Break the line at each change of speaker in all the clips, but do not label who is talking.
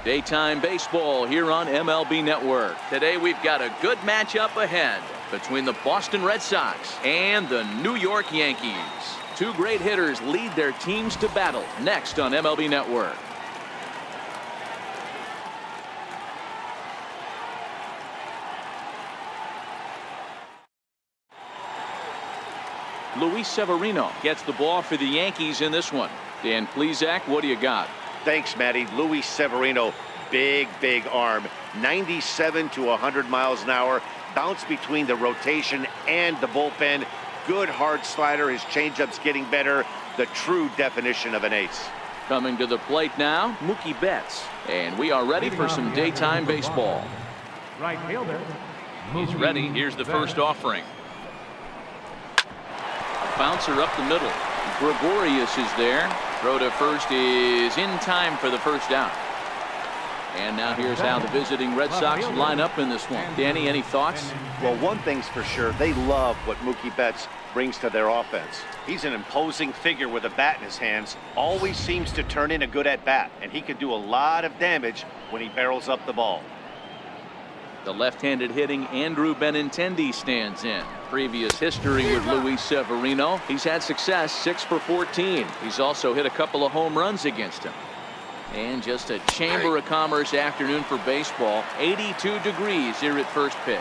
Daytime baseball here on MLB Network. Today we've got a good matchup ahead between the Boston Red Sox and the New York Yankees. Two great hitters lead their teams to battle next on MLB Network. Luis Severino gets the ball for the Yankees in this one. Dan Plesac, what do you got?
Thanks, Matty. Luis Severino, big arm, 97 to 100 miles an hour. Bounce between the rotation and the bullpen. Good hard slider. His changeup's getting better. The true definition of an ace.
Coming to the plate now, Mookie Betts. And we are ready for some daytime baseball.
Right fielder.
He's ready. Here's the first offering. A bouncer up the middle. Gregorius is there. Throw to first is in time for the first out. And now here's how the visiting Red Sox line up in this one. Danny, any thoughts?
Well, one thing's for sure. They love what Mookie Betts brings to their offense. He's an imposing figure with a bat in his hands. Always seems to turn in a good at-bat. And he can do a lot of damage when he barrels up the ball.
The left-handed hitting Andrew Benintendi stands in. Previous history with Luis Severino. He's had success, 6 for 14. He's also hit a couple of home runs against him. And just a Chamber of Commerce afternoon for baseball. 82 degrees here at first pitch.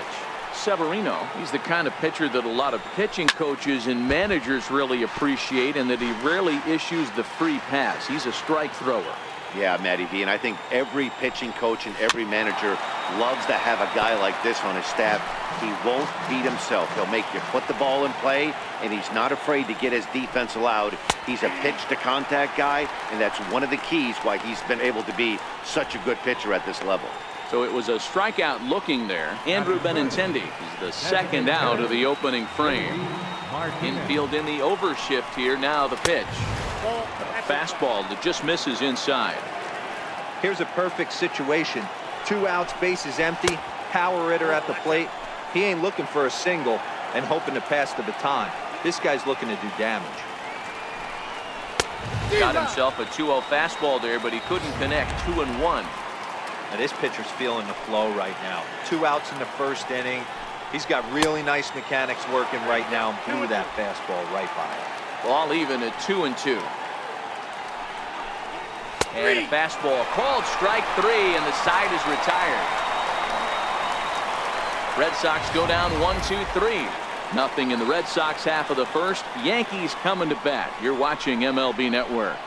Severino, he's the kind of pitcher that a lot of pitching coaches and managers really appreciate, and that he rarely issues the free pass. He's a strike thrower.
Yeah, Matty V, and I think every pitching coach and every manager loves to have a guy like this on his staff. He won't beat himself. He'll make you put the ball in play, and he's not afraid to get his defense allowed. He's a pitch-to-contact guy, and that's one of the keys why he's been able to be such a good pitcher at this level.
So it was a strikeout looking there. Andrew Benintendi is the second out of the opening frame. Infield in the overshift here. Now the pitch. A fastball that just misses inside.
Here's a perfect situation. 2 outs, bases empty, power hitter at the plate. He ain't looking for a single and hoping to pass the baton. This guy's looking to do damage.
Got himself a 2-0 fastball there, but he couldn't connect. 2-1.
Now this pitcher's feeling the flow right now. 2 outs in the first inning. He's got really nice mechanics working right now and blew that fastball right by him.
Ball even at 2-2. And a fastball called strike 3, and the side is retired. Red Sox go down 1-2-3. Nothing in the Red Sox half of the first. Yankees coming to bat. You're watching MLB Network.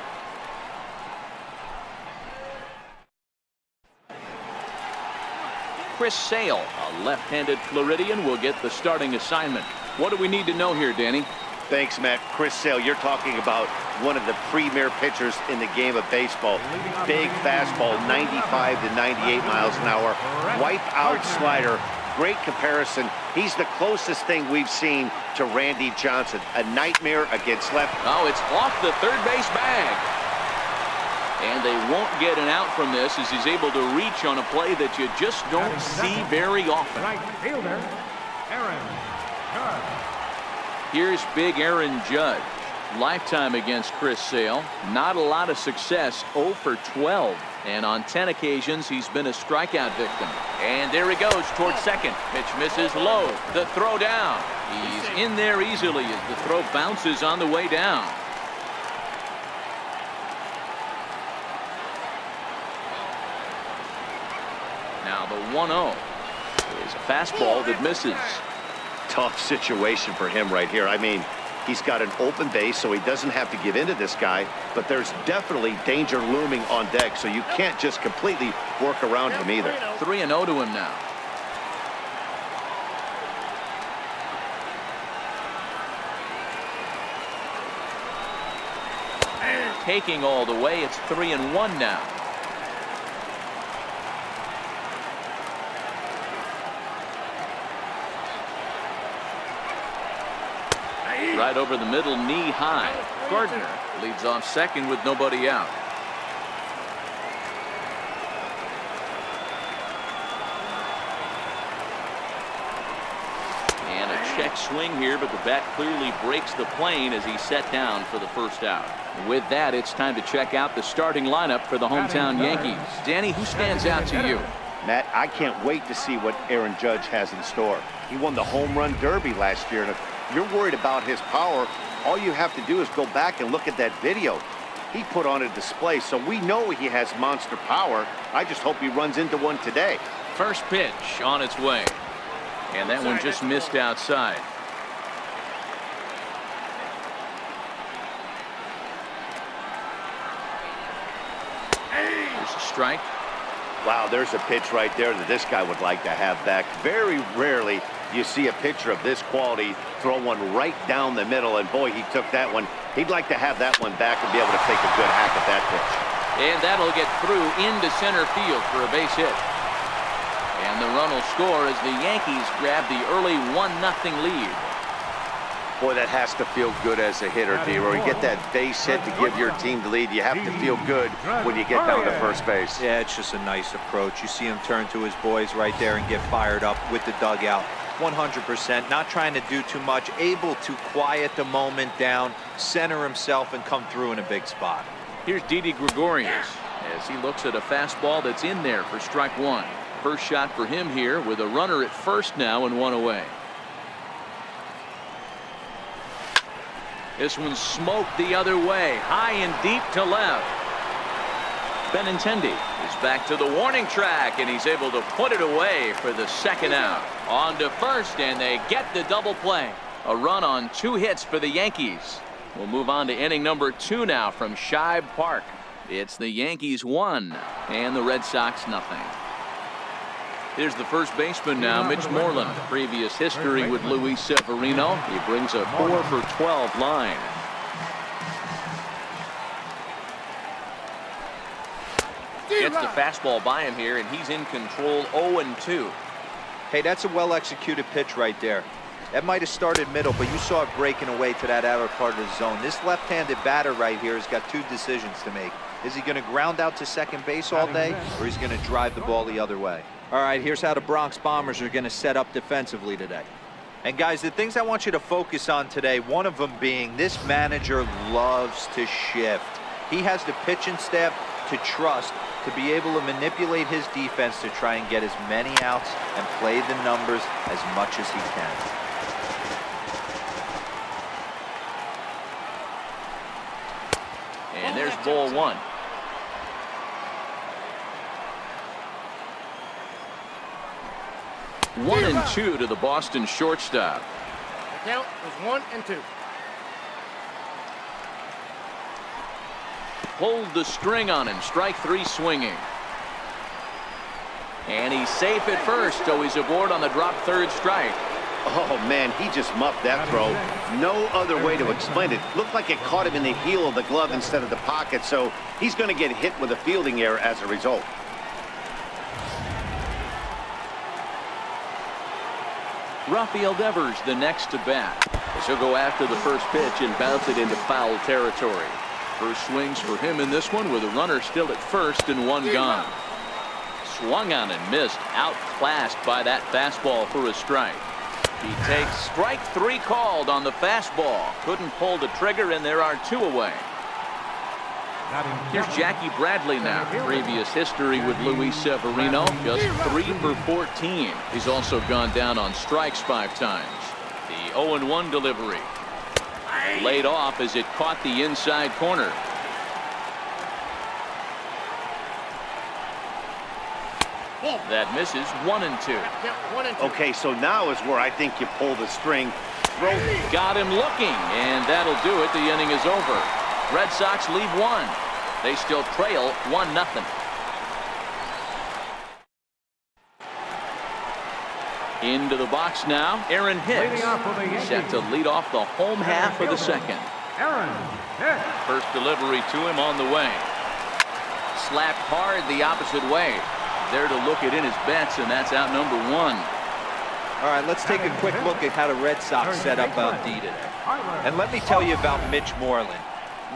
Chris Sale, a left-handed Floridian, will get the starting assignment. What do we need to know here, Danny?
Thanks, Matt. Chris Sale, you're talking about one of the premier pitchers in the game of baseball. Big fastball, 95 to 98 miles an hour. Wipe out slider. Great comparison. He's the closest thing we've seen to Randy Johnson. A nightmare against left.
Oh, it's off the third base bag. And they won't get an out from this as he's able to reach on a play that you just don't see very often.
Right fielder, Aaron Judge.
Here's big Aaron Judge. Lifetime against Chris Sale. Not a lot of success, 0 for 12. And on 10 occasions, he's been a strikeout victim. And there he goes towards second. Pitch misses low. The throw down. He's in there easily as the throw bounces on the way down. Now the 1-0 is a fastball that misses.
Tough situation for him right here. I mean, he's got an open base, so he doesn't have to give in to this guy, but there's definitely danger looming on deck, so you can't just completely work around him either.
3-0 to him now. Taking all the way, it's 3-1 now. Right over the middle, knee high. Gardner leads off second with nobody out. And a check swing here, but the bat clearly breaks the plane as he's set down for the first out. With that, it's time to check out the starting lineup for the hometown Yankees. Danny, who stands out to you?
Matt, I can't wait to see what Aaron Judge has in store. He won the home run derby last year, and if you're worried about his power, all you have to do is go back and look at that video. He put on a display, so we know he has monster power. I just hope he runs into one today.
First pitch on its way. And that one just missed outside. There's a strike.
Wow, there's a pitch right there that this guy would like to have back. Very rarely you see a pitcher of this quality throw one right down the middle, and boy, he took that one. He'd like to have that one back and be able to take a good hack at that pitch.
And that'll get through into center field for a base hit. And the run will score as the Yankees grab the early 1-0 lead.
Boy, that has to feel good as a hitter, D-Roy. You get that base hit to give your team the lead. You have to feel good when you get down to first base.
Yeah, it's just a nice approach. You see him turn to his boys right there and get fired up with the dugout. 100%, not trying to do too much, able to quiet the moment down, center himself, and come through in a big spot.
Here's Didi Gregorius as he looks at a fastball that's in there for strike one. First shot for him here with a runner at first now and one away. This one's smoked the other way, high and deep to left. Benintendi is back to the warning track, and he's able to put it away for the second out. On to first, and they get the double play. A run on 2 hits for the Yankees. We'll move on to inning number 2 now from Shibe Park. It's the Yankees 1 and the Red Sox 0. Here's the first baseman now, Mitch Moreland. Previous history with Luis Severino. He brings a 4 for 12 line. Gets the fastball by him here, and he's in control 0-2.
Hey, that's a well-executed pitch right there. That might have started middle, but you saw it breaking away to that outer part of the zone. This left-handed batter right here has got 2 decisions to make. Is he going to ground out to second base all day, or is he going to drive the ball the other way? All right, here's how the Bronx Bombers are going to set up defensively today. And guys, the things I want you to focus on today, one of them being this manager loves to shift. He has the pitching staff to trust to be able to manipulate his defense to try and get as many outs and play the numbers as much as he can.
And there's ball 1. One and 2 to the Boston shortstop.
The count is 1-2.
Pulled the string on him. Strike 3 swinging. And he's safe at first, so he's aboard on the drop third strike.
Oh, man, he just muffed that throw. No other way to explain it. Looked like it caught him in the heel of the glove instead of the pocket, so he's going to get hit with a fielding error as a result.
Rafael Devers the next to bat. As he'll go after the first pitch and bounce it into foul territory. First swings for him in this one with a runner still at first and 1 gone. Swung on and missed. Outclassed by that fastball for a strike. He takes strike 3 called on the fastball. Couldn't pull the trigger, and there are 2 away. Here's Jackie Bradley now. Previous history with Luis Severino, just 3 for 14. He's also gone down on strikes 5 times. The 0-1 delivery. Laid off as it caught the inside corner. That misses. 1-2.
Okay, so now is where I think you pull the string.
Got him looking, and that'll do it. The inning is over. Red Sox lead 1. They still trail 1-0. Into the box now, Aaron Hicks. Set to lead off the home half of the second.
Aaron Hicks.
First delivery to him on the way. Slapped hard the opposite way. There to look it in his bets, and that's out number 1.
All right, let's take a quick look at how the Red Sox set up out D today. And let me tell you about Mitch Moreland.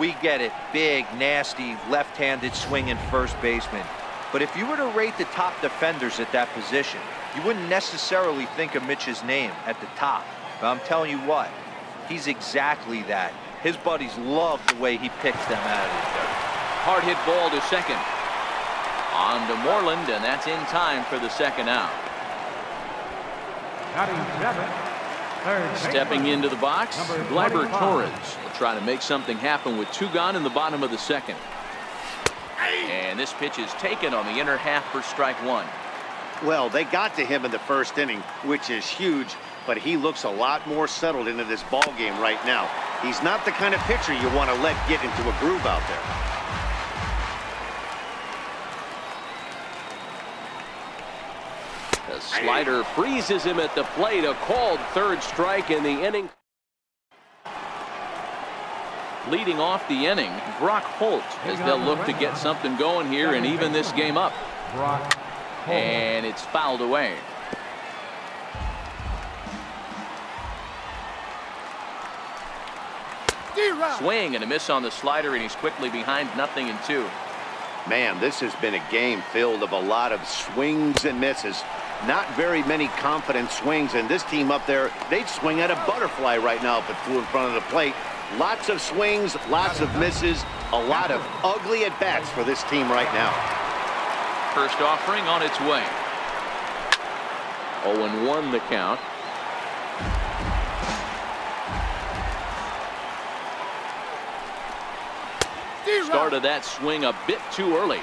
We get it. Big, nasty, left-handed swinging first baseman. But if you were to rate the top defenders at that position, you wouldn't necessarily think of Mitch's name at the top. But I'm telling you what, he's exactly that. His buddies love the way he picks them out of the dirt.
Hard hit ball to second. On to Moreland, and that's in time for the second out.
Batting seventh, third
Stepping
baseman,
into the box,
number
Gleyber
25.
Torres will try to make something happen with 2 gone in the bottom of the second. And this pitch is taken on the inner half for strike 1.
Well, they got to him in the first inning, which is huge, but he looks a lot more settled into this ball game right now. He's not the kind of pitcher you want to let get into a groove out there.
The slider freezes him at the plate. A called third strike in the inning. Leading off the inning, Brock Holt, as they'll look to get something going here and even this game up.
Brock Holt.
And it's fouled away. Swing and a miss on the slider, and he's quickly behind 0-2.
Man, this has been a game filled of a lot of swings and misses. Not very many confident swings, and this team up there, they'd swing at a butterfly right now if it flew in front of the plate. Lots of swings, lots of misses, a lot of ugly at-bats for this team right now.
First offering on its way. 0-1 the count. Started that swing a bit too early.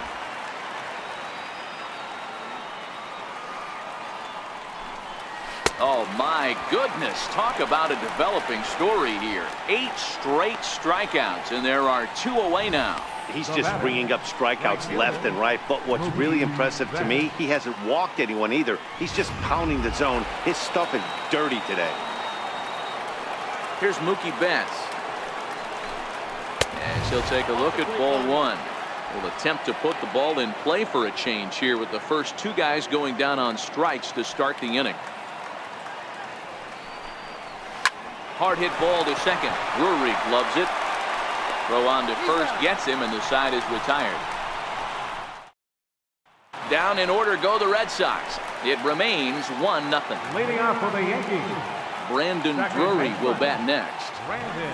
Oh my goodness, talk about a developing story here. 8 straight strikeouts, and there are 2 away now.
He's just bringing up strikeouts left and right, but what's really impressive to me, he hasn't walked anyone either. He's just pounding the zone. His stuff is dirty today.
Here's Mookie Betts. And he'll take a look at ball 1. Will attempt to put the ball in play for a change here with the first 2 guys going down on strikes to start the inning. Hard hit ball to second. Drury gloves it. Throw on to first gets him, and the side is retired. Down in order go the Red Sox. It remains 1-0.
Leading off for the Yankees,
Brandon Drury will bat next.
Brandon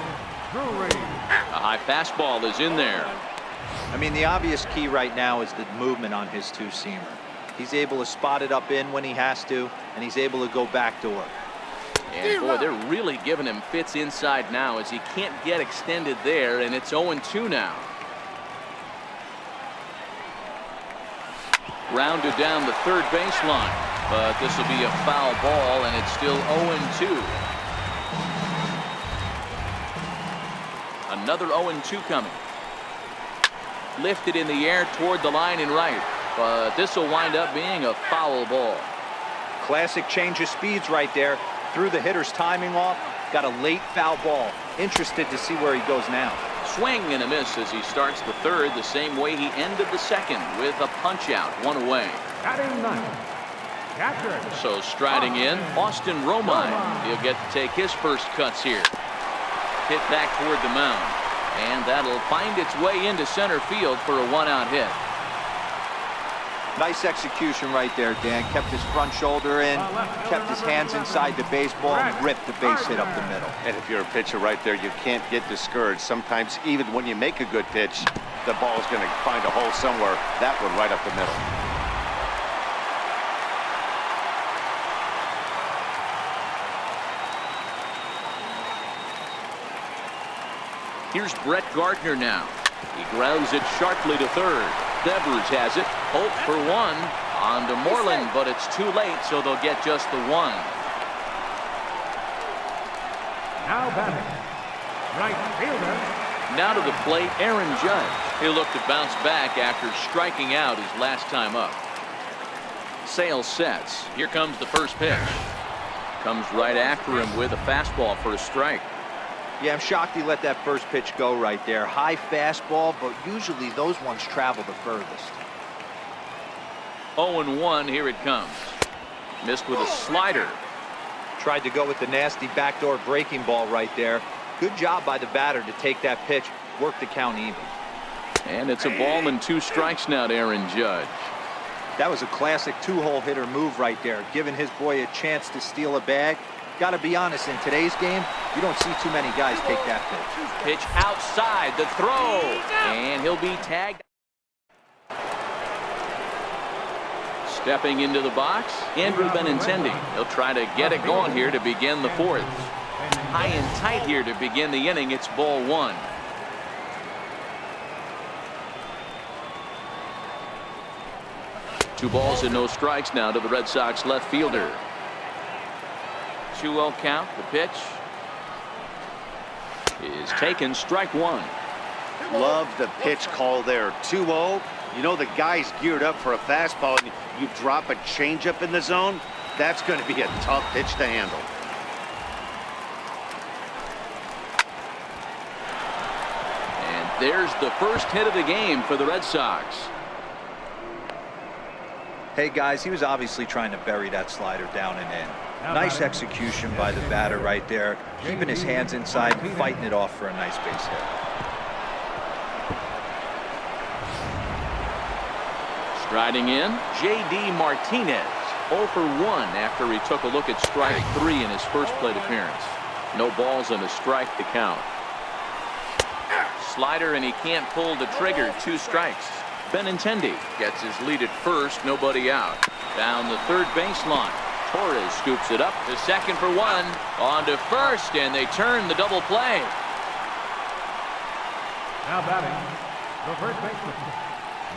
Drury.
A high fastball is in there.
I mean, the obvious key right now is the movement on his 2-seamer. He's able to spot it up in when he has to, and he's able to go backdoor.
And boy, they're really giving him fits inside now as he can't get extended there, and it's 0-2 now. Rounded down the third baseline, but this will be a foul ball, and it's still 0-2. Another 0-2 coming. Lifted in the air toward the line and right, but this will wind up being a foul ball.
Classic change of speeds right there. Threw the hitter's timing off, got a late foul ball. Interested to see where he goes now.
Swing and a miss as he starts the third the same way he ended the second, with a punch out, 1 away.
Batting ninth, catcher.
So striding in, Austin Romine. He'll get to take his first cuts here. Hit back toward the mound, and that'll find its way into center field for a 1-out hit.
Nice execution right there, Dan. Kept his front shoulder in, kept his hands inside the baseball, and ripped the base hit up the middle.
And if you're a pitcher right there, you can't get discouraged. Sometimes even when you make a good pitch, the ball's going to find a hole somewhere. That one right up the middle.
Here's Brett Gardner now. He grounds it sharply to third. Devers has it. Holt for 1. On to Moreland, but it's too late, so they'll get just the 1.
Now batting, right fielder.
Now to the plate, Aaron Judge. He'll look to bounce back after striking out his last time up. Sales sets. Here comes the first pitch. Comes right after him with a fastball for a strike.
Yeah, I'm shocked he let that first pitch go right there. High fastball, but usually those ones travel the furthest.
0-1, here it comes. Missed with a slider.
Tried to go with the nasty backdoor breaking ball right there. Good job by the batter to take that pitch, work the count even.
And it's a ball and 2 strikes now to Aaron Judge.
That was a classic 2-hole hitter move right there, giving his boy a chance to steal a bag. Got to be honest, in today's game, you don't see too many guys take that pitch.
Pitch outside, the throw, and he'll be tagged. Stepping into the box, Andrew Benintendi. He'll try to get it going here to begin the fourth. High and tight here to begin the inning. It's ball one. Two balls and no strikes now to the Red Sox left fielder. 2-0 count. The pitch is taken. Strike one.
Love the pitch call there. 2-0. You know the guy's geared up for a fastball, and you drop a changeup in the zone. That's going to be a tough pitch to handle.
And there's the first hit of the game for the Red Sox.
Hey guys, he was obviously trying to bury that slider down and in. Nice execution by the batter right there, keeping his hands inside and fighting it off for a nice base hit.
Striding in, J.D. Martinez, 0 for 1 after he took a look at strike 3 in his first plate appearance. No balls and a strike to count. Slider, and he can't pull the trigger. 2 strikes. Benintendi gets his lead at first, nobody out. Down the third baseline. Torres scoops it up to second for 1. On to first, and they turn the double play.
Now batting, the first baseman,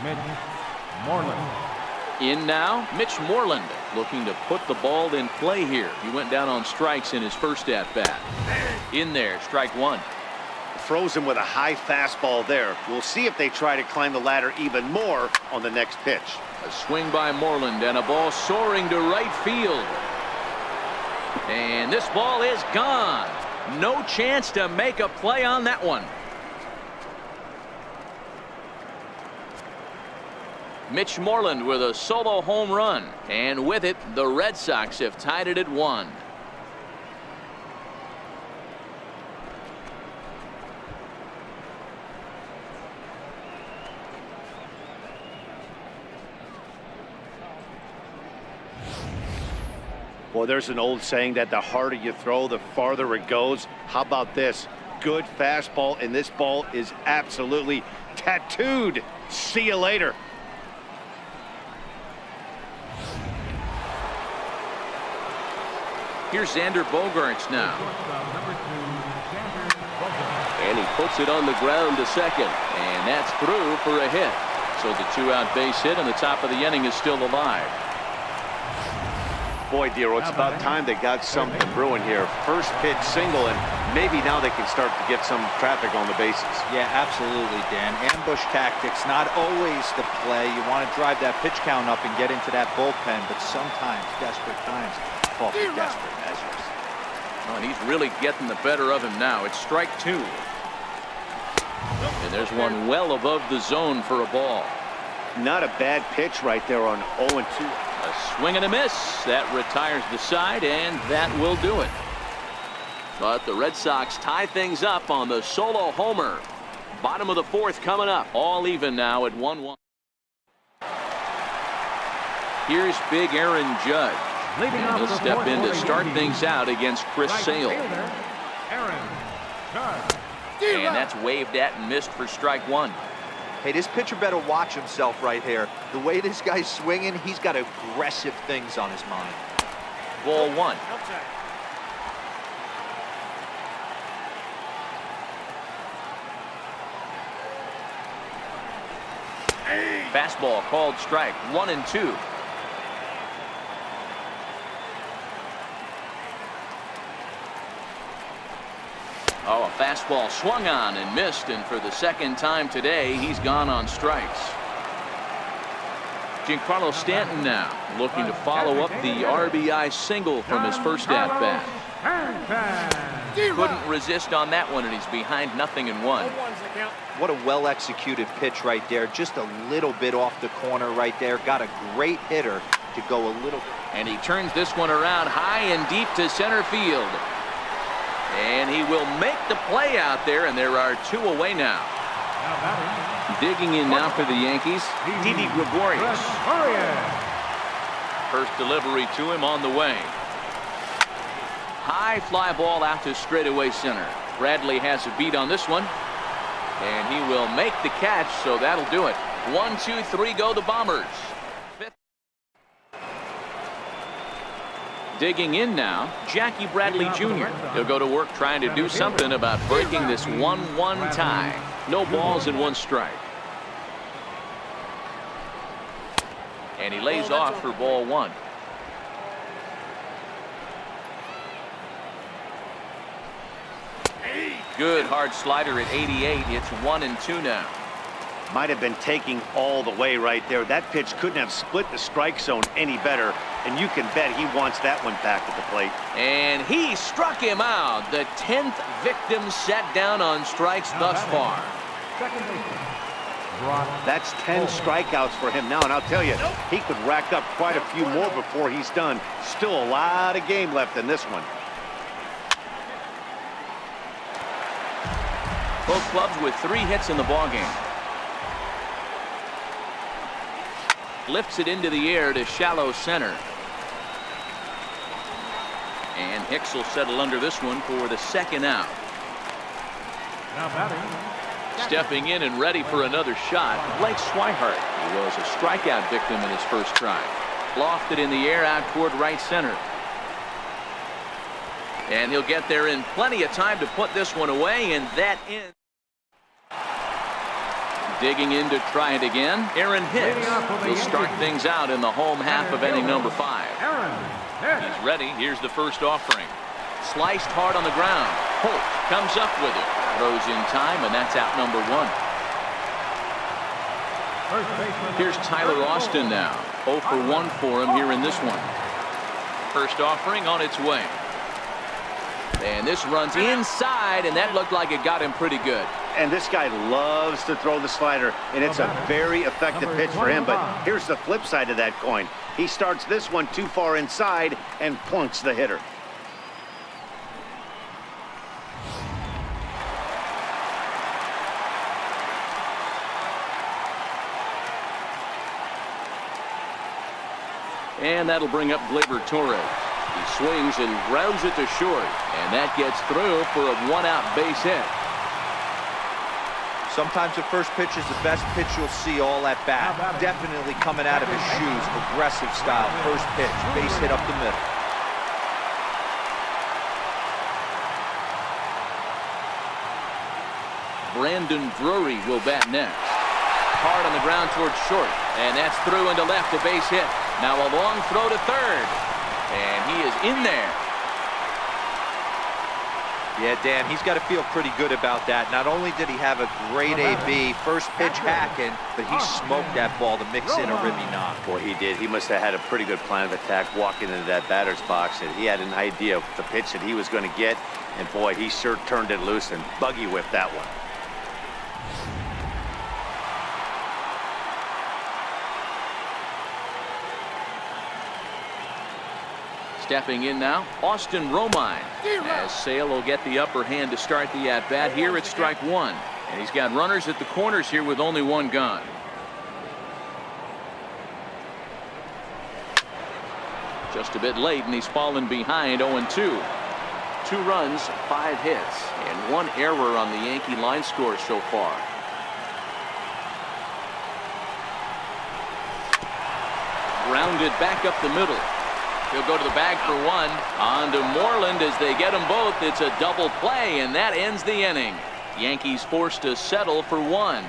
Mitch Moreland.
In now, Mitch Moreland looking to put the ball in play here. He went down on strikes in his first at-bat. In there, strike 1.
Throws him with a high fastball there. We'll see if they try to climb the ladder even more on the next pitch.
A swing by Moreland and a ball soaring to right field. And this ball is gone. No chance to make a play on that one. Mitch Moreland with a solo home run, and with it the Red Sox have tied it at 1.
Well, there's an old saying that the harder you throw, the farther it goes. How about this? Good fastball, and this ball is absolutely tattooed. See you later.
Here's Xander Bogaerts now. And he puts it on the ground to second. And that's through for a hit. So the 2-out base hit, and the top of the inning is still alive.
Boy, Dero, it's about time they got something brewing here. First pitch single, and maybe now they can start to get some traffic on the bases.
Yeah, absolutely, Dan. Ambush tactics, not always the play. You want to drive that pitch count up and get into that bullpen, but sometimes, desperate times, call for desperate measures.
Oh, and he's really getting the better of him now. It's strike 2. And there's one well above the zone for a ball.
Not a bad pitch right there on 0-2.
A swing and a miss. That retires the side, and that will do it. But the Red Sox tie things up on the solo homer. Bottom of the fourth coming up. All even now at 1-1. Here's big Aaron Judge. And he'll step in to start things out against Chris Sale. And that's waved at and missed for strike 1.
Hey, this pitcher better watch himself right here. The way this guy's swinging, he's got aggressive things on his mind.
Ball 1. Fastball called strike 1-2. Oh, a fastball swung on and missed, and for the second time today, he's gone on strikes. Giancarlo Stanton now looking to follow up the RBI single from his first at-bat. Couldn't resist on that one, and he's behind 0-1.
What a well-executed pitch right there. Just a little bit off the corner right there. Got a great hitter to go a little.
And he turns this one around high and deep to center field. And he will make the play out there, and there are 2 away now. Digging in now for the Yankees, Didi Gregorius. First delivery to him on the way. High fly ball out to straightaway center. Bradley has a beat on this one. And he will make the catch, so that'll do it. 1, 2, 3 go the Bombers. Fifth. Digging in now, Jackie Bradley Jr. He'll go to work trying to do something about breaking this 1-1 tie. No balls and 1 strike. And he lays off for ball 1. Good hard slider at 88. It's 1-2 now.
Might have been taking all the way right there. That pitch couldn't have split the strike zone any better, and you can bet he wants that one back at the plate.
And he struck him out. The 10th victim set down on strikes thus far.
That's 10 strikeouts for him now, and I'll tell you, he could rack up quite a few more before he's done. Still a lot of game left in this one.
Both clubs with 3 hits in the ballgame. Lifts it into the air to shallow center. And Hicks will settle under this one for the 2nd out.
Now batting.
Stepping in and ready for another shot, Blake Swihart. He was a strikeout victim in his first try. Lofted in the air out toward right center. And he'll get there in plenty of time to put this one away, and that ends. Digging in to try it again, Aaron Hicks. He'll start things out in the home half of inning number 5. He's ready. Here's the first offering. Sliced hard on the ground. Holt comes up with it. Throws in time, and that's out number 1. Here's Tyler Austin now. 0 for 1 for him here in this one. First offering on its way. And this runs inside, and that looked like it got him pretty good.
And this guy loves to throw the slider, and it's a very effective pitch for him. But here's the flip side of that coin. He starts this one too far inside and plunks the hitter.
And that'll bring up Gleyber Torres. He swings and grounds it to short, and that gets through for a 1-out base hit.
Sometimes the first pitch is the best pitch you'll see all at bat. Definitely coming out of his shoes, aggressive style. First pitch, base hit up the middle.
Brandon Drury will bat next. Hard on the ground towards short, and that's through into left, a base hit. Now a long throw to third, and he is in there.
Yeah, Dan, he's got to feel pretty good about that. Not only did he have a great AB, first pitch hacking, but he smoked that ball to mix in a ribby knock.
Boy, he did. He must have had a pretty good plan of attack walking into that batter's box, and he had an idea of the pitch that he was going to get, and boy, he sure turned it loose and buggy whipped that one.
Stepping in now, Austin Romine, as Sale will get the upper hand to start the at-bat here at strike 1. And he's got runners at the corners here with only 1 gone. Just a bit late, and he's fallen behind 0-2. 2 runs, 5 hits, and 1 error on the Yankee line score so far. Grounded back up the middle. He'll go to the bag for 1. On to Moreland as they get them both. It's a double play, and that ends the inning. Yankees forced to settle for 1.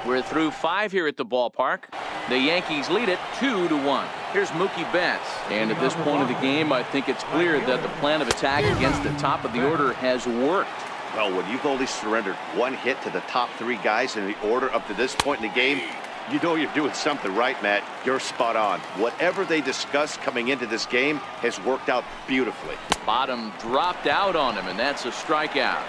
We're through 5 here at the ballpark. The Yankees lead it 2-1. Here's Mookie Betts. And at this point of the game, I think it's clear that the plan of attack against the top of the order has worked.
Well, when you've only surrendered 1 hit to the top 3 guys in the order up to this point in the game, you know you're doing something right, Matt. You're spot on. Whatever they discussed coming into this game has worked out beautifully.
Bottom dropped out on him, and that's a strikeout.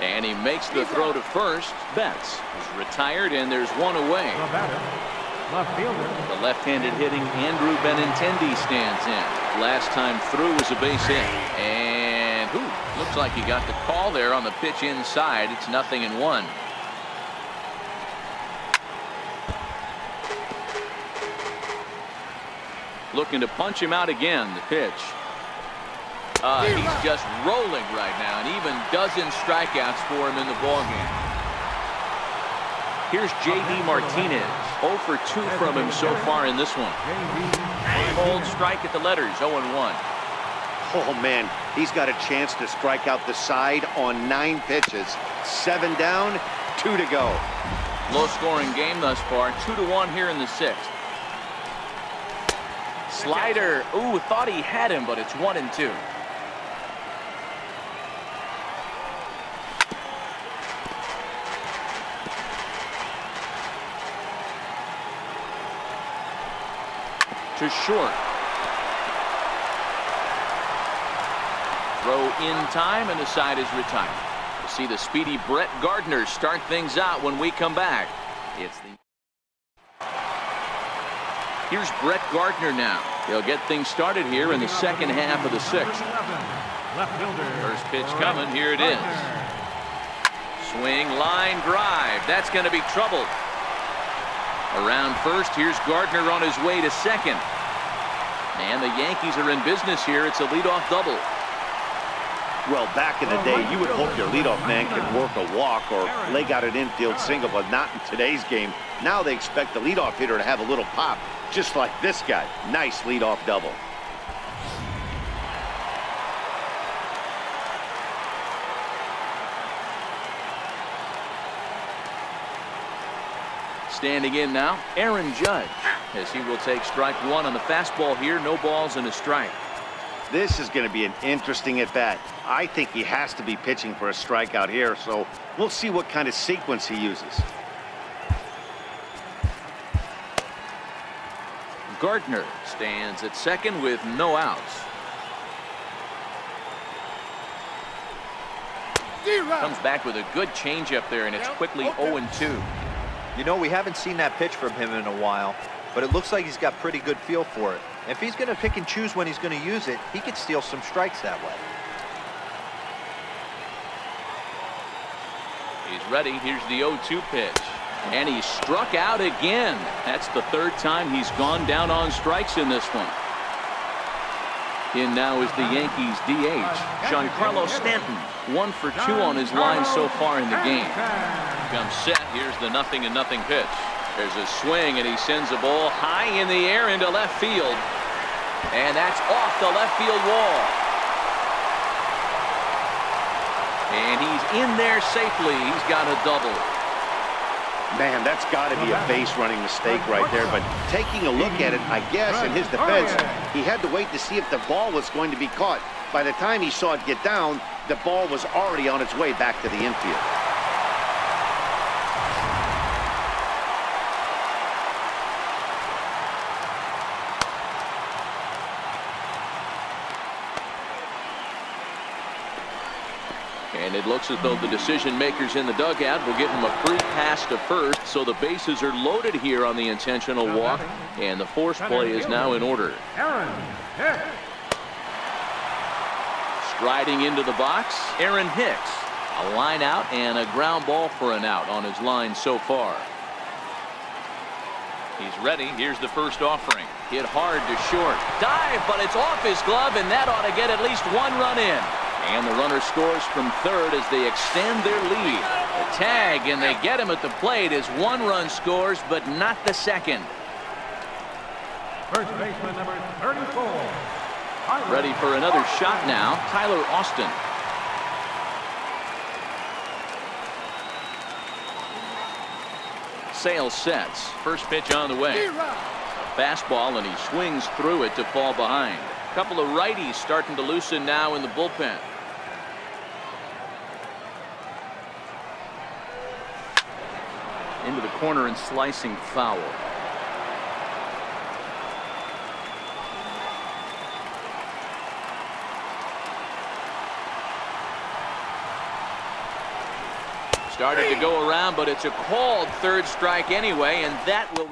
And he makes the throw to first. Betts is retired, and there's 1 away.
Left fielder.
The left-handed hitting Andrew Benintendi stands in. Last time through was a base hit. And looks like he got the call there on the pitch inside. It's 0-1. Looking to punch him out again. The pitch. He's just rolling right now, and even dozen strikeouts for him in the ballgame. Here's J.D. Martinez. 0 for 2 from him so far in this one. Cold strike at the letters, 0-1.
Oh, man, he's got a chance to strike out the side on 9 pitches. 7 down, 2 to go.
Low-scoring game thus far, 2-1 here in the 6th. Slider, ooh, thought he had him, but it's 1-2. To short. Throw in time, and the side is retired. We'll see the speedy Brett Gardner start things out when we come back. Here's Brett Gardner now. He'll get things started here in the second half of the 6th. First pitch coming. Here it is. Swing, line drive. That's going to be trouble. Around first, here's Gardner on his way to second. And the Yankees are in business here. It's a leadoff double.
Well, back in the day, you would hope your leadoff man could work a walk or leg out an infield single, but not in today's game. Now they expect the leadoff hitter to have a little pop, just like this guy. Nice leadoff double.
Standing in now, Aaron Judge, as he will take strike 1 on the fastball here. No balls and a strike.
This is going to be an interesting at-bat. I think he has to be pitching for a strikeout here, so we'll see what kind of sequence he uses.
Gardner stands at second with no outs. Comes back with a good changeup there, and it's quickly 0-2.
You know, we haven't seen that pitch from him in a while, but it looks like he's got pretty good feel for it. If he's going to pick and choose when he's going to use it, he could steal some strikes that way.
He's ready. Here's the 0-2 pitch. And he struck out again. That's the 3rd time he's gone down on strikes in this one. In now is the Yankees DH, Giancarlo Stanton. 1 for 2 on his line so far in the game. Comes set. Here's the 0-0 pitch. There's a swing, and he sends a ball high in the air into left field. And that's off the left field wall. And he's in there safely. He's got a double.
Man, that's got to be a base-running mistake right there. But taking a look at it, I guess, in his defense, he had to wait to see if the ball was going to be caught. By the time he saw it get down, the ball was already on its way back to the infield.
And it looks as though the decision makers in the dugout will give him a free pass to first, so the bases are loaded here on the intentional walk, and the force play is now in order. Striding into the box, Aaron Hicks. A line out and a ground ball for an out on his line so far. He's ready. Here's the first offering. Hit hard to short. Dive, but it's off his glove, and that ought to get at least 1 run in. And the runner scores from third as they extend their lead. The tag, and they get him at the plate as 1 run scores, but not the second.
First baseman number 34.
Ready for another shot now, Tyler Austin. Sales sets. First pitch on the way. A fastball, and he swings through it to fall behind. A couple of righties starting to loosen now in the bullpen. Into the corner and slicing foul. Started to go around, but it's a called 3rd strike anyway, and that will...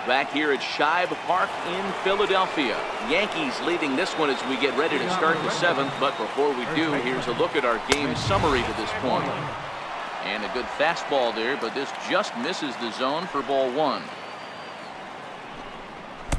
Back here at Shibe Park in Philadelphia. Yankees leading this one as we get ready to start the 7th. But before we do, here's a look at our game summary to this point. And a good fastball there, but this just misses the zone for ball 1.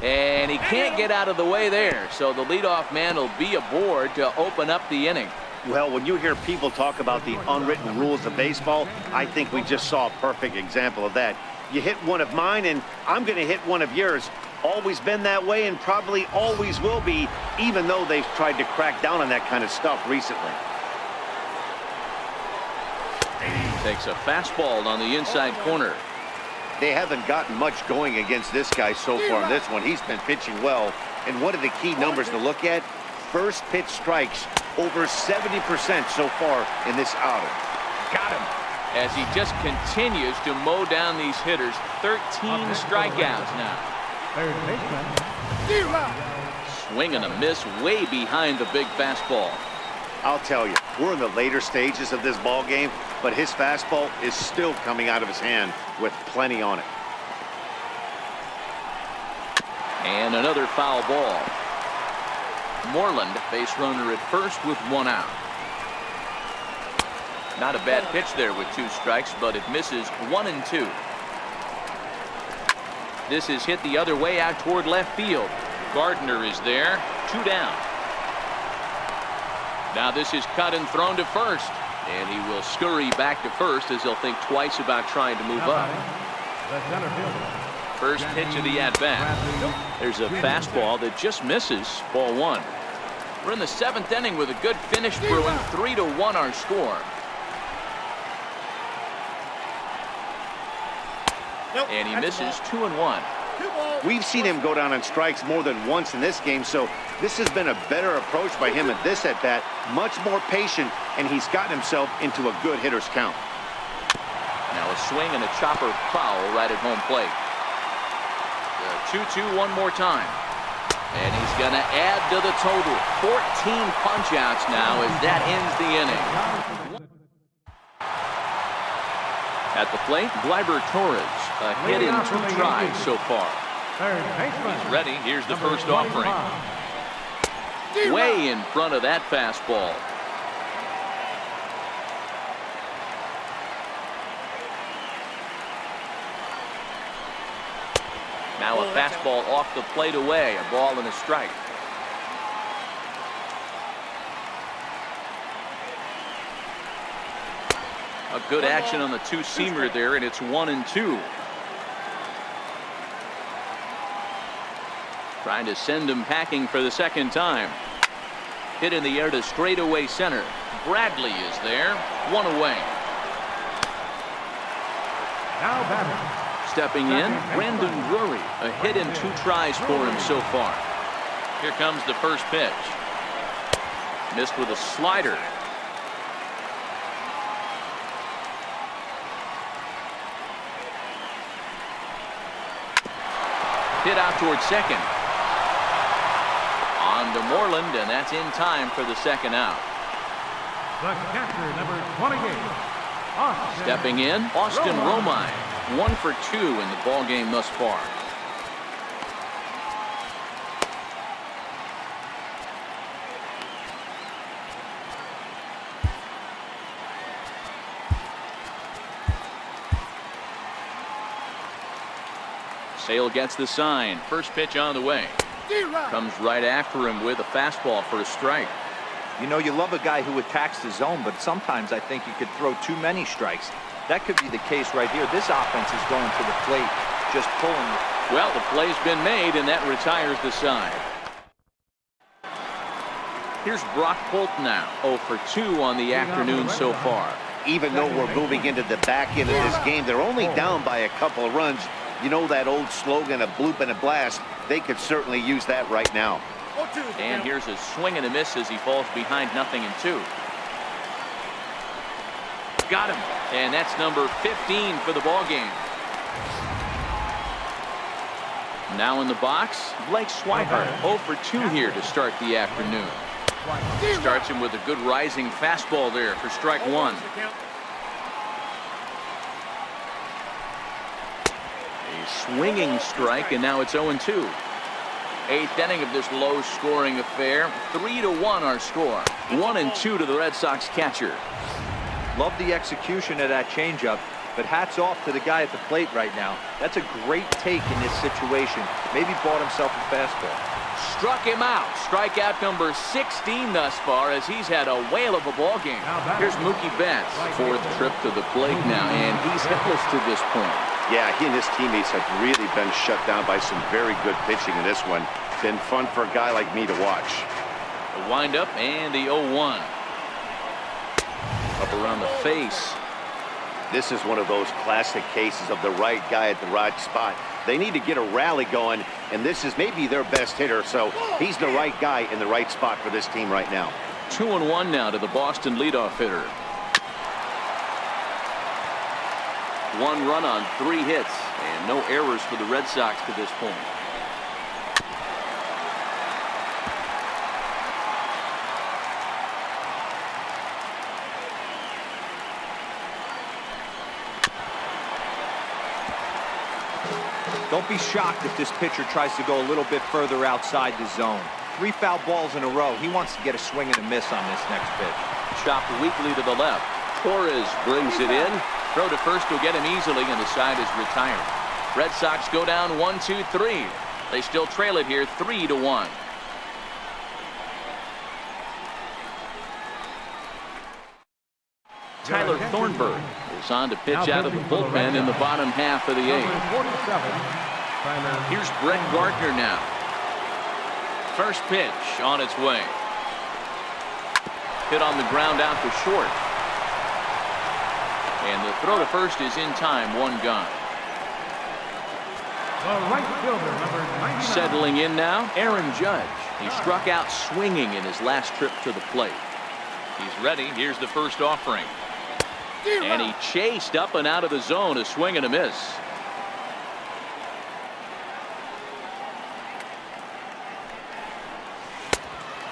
And he can't get out of the way there, so the leadoff man will be aboard to open up the inning.
Well, when you hear people talk about the unwritten rules of baseball, I think we just saw a perfect example of that. You hit one of mine, and I'm going to hit one of yours. Always been that way and probably always will be, even though they've tried to crack down on that kind of stuff recently.
Takes a fastball on the inside corner.
They haven't gotten much going against this guy so far in this one. He's been pitching well. And one of the key numbers to look at, first pitch strikes, over 70% so far in this outing.
Got him. As he just continues to mow down these hitters. 13 strikeouts now.
Third baseman.
Swing and a miss way behind the big fastball.
I'll tell you, we're in the later stages of this ball game, but his fastball is still coming out of his hand with plenty on it.
And another foul ball. Moreland, base runner at first with one out. Not a bad pitch there with 2 strikes, but it misses 1 and 2. This is hit the other way out toward left field. Gardner is there, 2 down. Now this is cut and thrown to first, and he will scurry back to first as he'll think twice about trying to move up.
The center fielder.
First pitch of the at-bat. There's a fastball that just misses, ball 1. We're in the 7th inning with a good finish brewing. 3-1 our score. And he misses 2 and 1.
We've seen him go down on strikes more than once in this game, so this has been a better approach by him at this at-bat. Much more patient, and he's gotten himself into a good hitter's count.
Now a swing and a chopper foul right at home plate. The 2-2 one more time. And he's going to add to the total. 14 punch-outs now as that ends the inning. At the plate, Gleyber Torres, a hit in 2 tries so far.
Third baseman.
He's ready. Here's the first offering. Way in front of that fastball. Now a fastball off the plate away. A ball and a strike. A good action on the 2-seamer there, and it's 1 and 2. Trying to send him packing for the second time. Hit in the air to straightaway center. Bradley is there. 1 away.
Now batting.
Stepping in, Brandon Drury. A hit in 2 tries for him so far. Here comes the first pitch. Missed with a slider. Hit out towards second. On to Moreland, and that's in time for the second out.
The catcher, number 28. Austin.
Stepping in, Austin Romine. 1 for 2 in the ball game thus far. Sale gets the sign. First pitch on the way. Comes right after him with a fastball for a strike.
You know, you love a guy who attacks the zone, but sometimes I think you could throw too many strikes. That could be the case right here. This offense is going to the plate, just pulling.
Well, the play's been made, and that retires the side. Here's Brock Holt now. 0 for 2 on the afternoon so far.
Even though we're moving into the back end of this game, they're only down by a couple of runs. You know that old slogan, a bloop and a blast. They could certainly use that right now.
And here's a swing and a miss as he falls behind 0-2. Got him. And that's number 15 for the ball game. Now in the box, Blake Swihart. 0 for 2 here to start the afternoon. Starts him with a good rising fastball there for strike 1. A swinging strike, and now it's 0-2. 8th inning of this low-scoring affair. 3-1 our score. 1-2 to the Red Sox catcher.
Love the execution of that changeup. But hats off to the guy at the plate right now. That's a great take in this situation. Maybe bought himself a fastball.
Struck him out. Strikeout number 16 thus far, as he's had a whale of a ball game. Here's Mookie Betts, fourth trip to the plate now, and he's hitless to this point.
Yeah, he and his teammates have really been shut down by some very good pitching in this one. Been fun for a guy like me to watch.
The windup and the 0-1. Up around the face.
This is one of those classic cases of the right guy at the right spot. They need to get a rally going, and this is maybe their best hitter, so he's the right guy in the right spot for this team right now.
2-1 now to the Boston leadoff hitter. 1 run on 3 hits, and no errors for the Red Sox to this point.
Don't be shocked if this pitcher tries to go a little bit further outside the zone. 3 foul balls in a row. He wants to get a swing and a miss on this next pitch.
Chopped weakly to the left. Torres brings it in. Throw to first will get him easily, and the side is retired. Red Sox go down 1-2-3. They still trail it here 3-1. Tyler Thornburg is on to pitch out of the bullpen in the bottom half of the 8th. Here's Brett Gardner now. First pitch on its way. Hit on the ground out to short. And the throw to first is in time, 1 gone.
The right fielder, number 99.
Settling in now, Aaron Judge. He struck out swinging in his last trip to the plate. He's ready. Here's the first offering. And he chased up and out of the zone, a swing and a miss.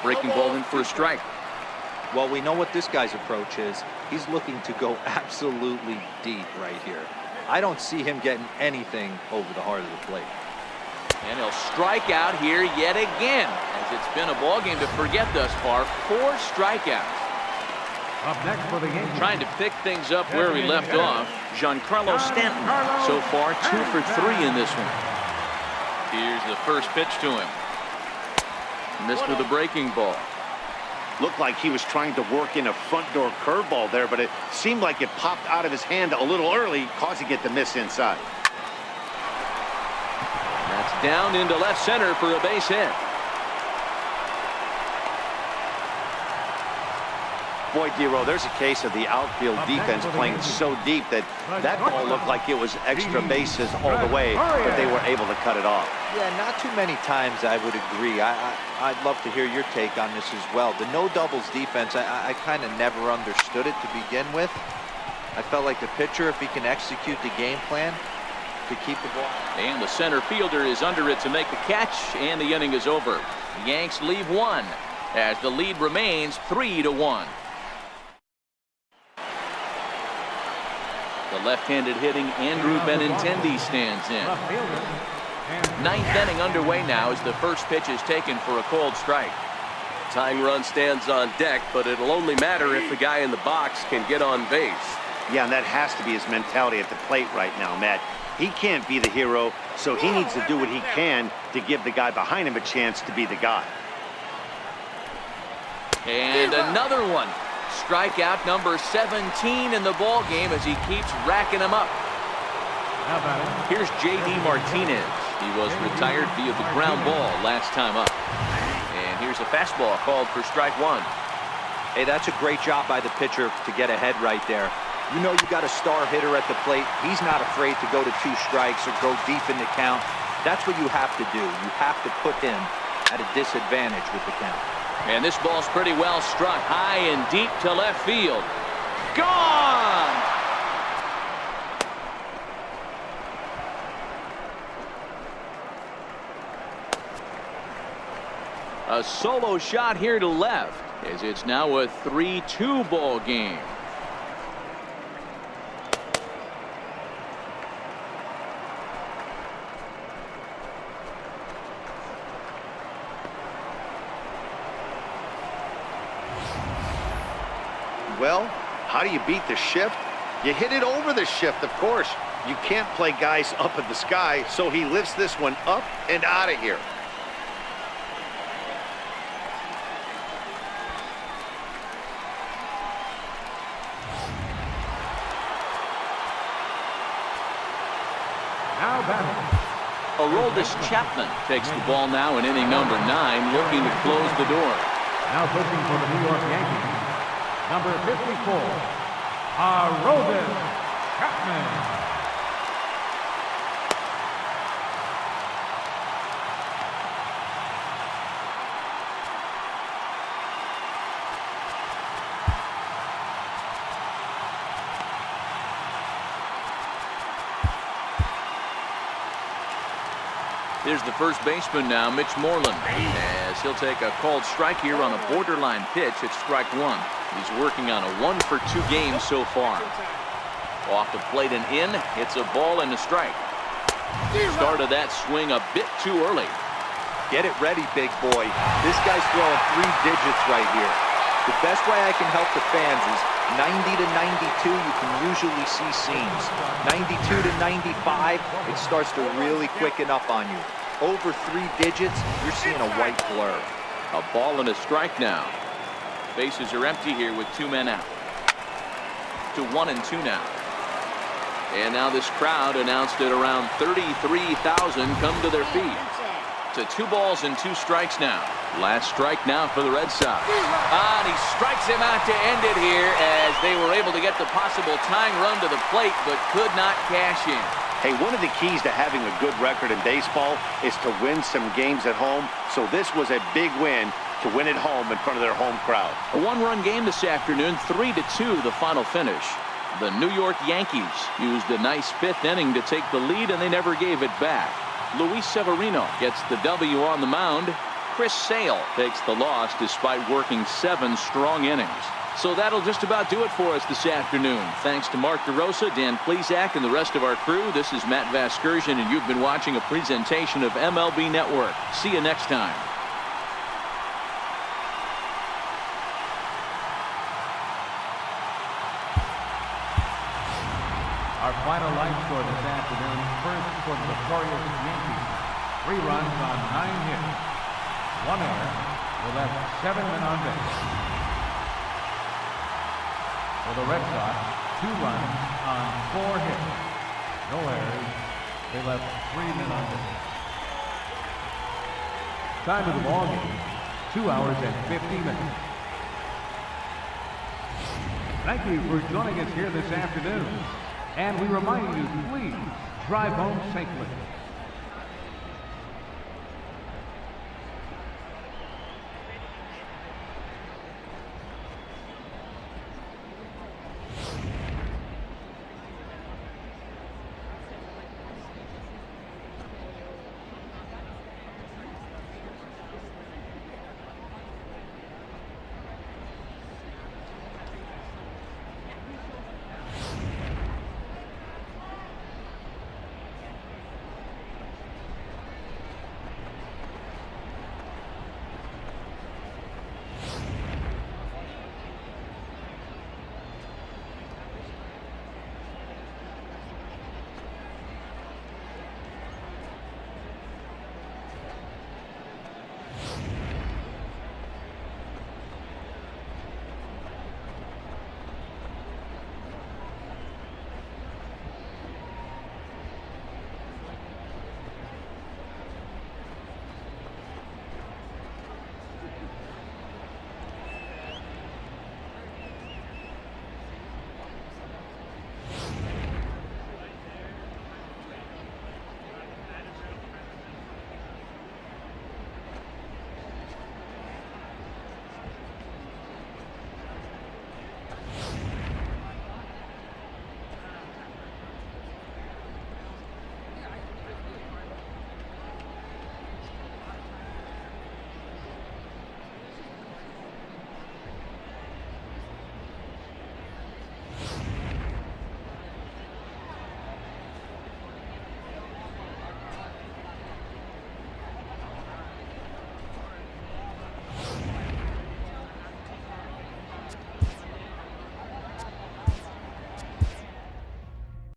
Breaking ball in for a strike.
Well, we know what this guy's approach is. He's looking to go absolutely deep right here. I don't see him getting anything over the heart of the plate.
And he'll strike out here yet again, as it's been a ball game to forget thus far. 4 strikeouts.
Up next for the game.
Trying to pick things up where we left off. Giancarlo Stanton, so far 2 for 3 in this one. Here's the first pitch to him. Missed with a breaking ball.
Looked like he was trying to work in a front door curveball there, but it seemed like it popped out of his hand a little early, causing it to miss inside.
That's down into left center for a base hit.
Boy, Dero, there's a case of the outfield defense playing so deep that that ball looked like it was extra bases all the way, but they were able to cut it off.
Yeah, not too many times I would agree. I'd love to hear your take on this as well. The no doubles defense, I kind of never understood it to begin with. I felt like the pitcher, if he can execute the game plan, could keep the ball.
And the center fielder is under it to make the catch, and the inning is over. The Yanks leave 1 as the lead remains 3-1. The left-handed hitting Andrew Benintendi stands in. 9th inning underway now as the first pitch is taken for a cold strike.
Tying run stands on deck, but it'll only matter if the guy in the box can get on base.
Yeah, and that has to be his mentality at the plate right now, Matt. He can't be the hero, so he needs to do what he can to give the guy behind him a chance to be the guy.
And another one. Strikeout number 17 in the ball game as he keeps racking them up. Here's J.D. Martinez. He was retired via the ground ball last time up. And here's a fastball called for strike 1.
Hey, that's a great job by the pitcher to get ahead right there. You know you got a star hitter at the plate. He's not afraid to go to 2 strikes or go deep in the count. That's what you have to do. You have to put him at a disadvantage with the count.
And this ball's pretty well struck high and deep to left field. Gone! A solo shot here to left, as it's now a 3-2 ball game.
Well, how do you beat the shift? You hit it over the shift, of course. You can't play guys up in the sky, so he lifts this one up and out of here.
Now batting.
Aroldis Chapman takes the ball now in inning number 9, looking to close the door.
Now pitching for the New York Yankees, number 54, Aroldis Chapman.
Here's the first baseman now, Mitch Moreland, as he'll take a called strike here on a borderline pitch at strike 1. He's working on a 1-for-2 game so far. Off the plate and in, hits a ball and a strike. Started that swing a bit too early.
Get it ready, big boy. This guy's throwing 3 digits right here. The best way I can help the fans is 90 to 92, you can usually see seams. 92 to 95, it starts to really quicken up on you. Over 3 digits, you're seeing a white blur.
A ball and a strike now. Bases are empty here with 2 men out. To 1 and 2 now. And now this crowd announced at around 33,000 come to their feet. To 2 balls and 2 strikes now. Last strike now for the Red Sox. And he strikes him out to end it here as they were able to get the possible tying run to the plate but could not cash in.
Hey, one of the keys to having a good record in baseball is to win some games at home. So this was a big win to win at home in front of their home crowd.
A 1-run game this afternoon, 3-2 the final finish. The New York Yankees used a nice 5th inning to take the lead and they never gave it back. Luis Severino gets the W on the mound. Chris Sale takes the loss despite working 7 strong innings. So that'll just about do it for us this afternoon. Thanks to Mark DeRosa, Dan Plesac, and the rest of our crew. This is Matt Vasgersian, and you've been watching a presentation of MLB Network. See you next time.
Our final line score this afternoon, first for the victorious Yankees. 3 runs on 9 hits. 1 error. They left 7 men on base. For the Red Sox, 2 runs on 4 hits. No errors. They left 3 men on base. Time of the ball game, 2 hours and 50 minutes. Thank you for joining us here this afternoon. And we remind you, please drive home safely.